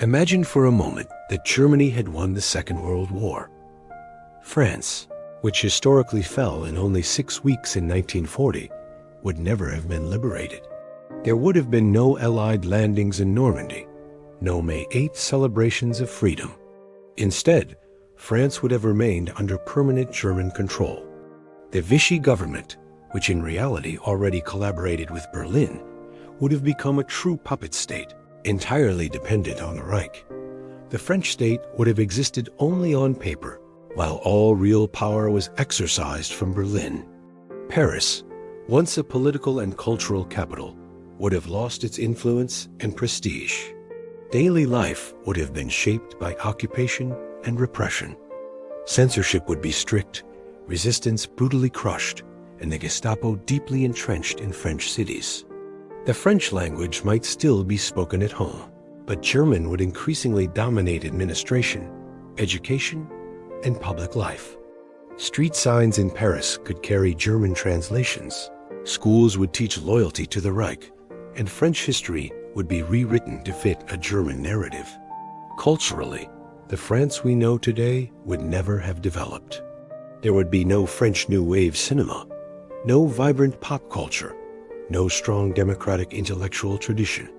Imagine for a moment that Germany had won the Second World War. France, which historically fell in only 6 weeks in 1940, would never have been liberated. There would have been no Allied landings in Normandy, no May 8th celebrations of freedom. Instead, France would have remained under permanent German control. The Vichy government, which in reality already collaborated with Berlin, would have become a true puppet state, entirely dependent on the Reich. The French state would have existed only on paper, while all real power was exercised from Berlin. Paris, once a political and cultural capital, would have lost its influence and prestige. Daily life would have been shaped by occupation and repression. Censorship would be strict, resistance brutally crushed, and the Gestapo deeply entrenched in French cities. The French language might still be spoken at home, but German would increasingly dominate administration, education, and public life. Street signs in Paris could carry German translations. Schools would teach loyalty to the Reich, and French history would be rewritten to fit a German narrative. Culturally, the France we know today would never have developed. There would be no French New Wave cinema, no vibrant pop culture, no strong democratic intellectual tradition.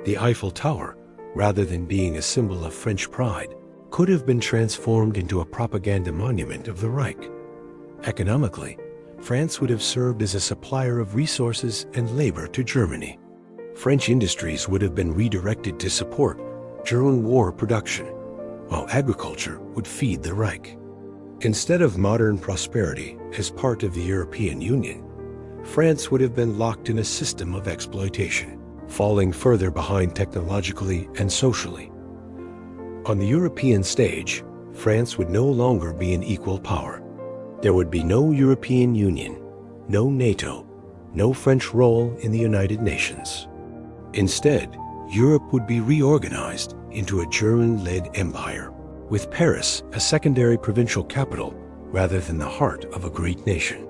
The Eiffel Tower, rather than being a symbol of French pride, could have been transformed into a propaganda monument of the Reich. Economically, France would have served as a supplier of resources and labor to Germany. French industries would have been redirected to support German war production, while agriculture would feed the Reich. Instead of modern prosperity as part of the European Union, France would have been locked in a system of exploitation, falling further behind technologically and socially. On the European stage, France would no longer be an equal power. There would be no European Union, no NATO, no French role in the United Nations. Instead, Europe would be reorganized into a German-led empire, with Paris a secondary provincial capital rather than the heart of a great nation.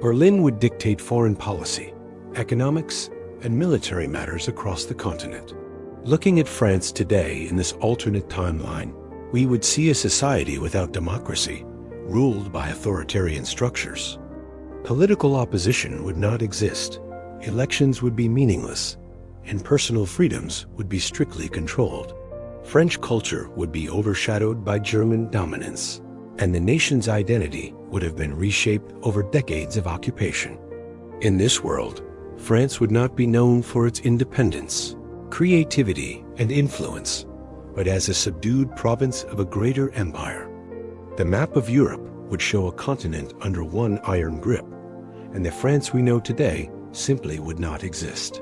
Berlin would dictate foreign policy, economics, and military matters across the continent. Looking at France today in this alternate timeline, we would see a society without democracy, ruled by authoritarian structures. Political opposition would not exist, elections would be meaningless, and personal freedoms would be strictly controlled. French culture would be overshadowed by German dominance, and the nation's identity would have been reshaped over decades of occupation. In this world, France would not be known for its independence, creativity, and influence, but as a subdued province of a greater empire. The map of Europe would show a continent under one iron grip, and the France we know today simply would not exist.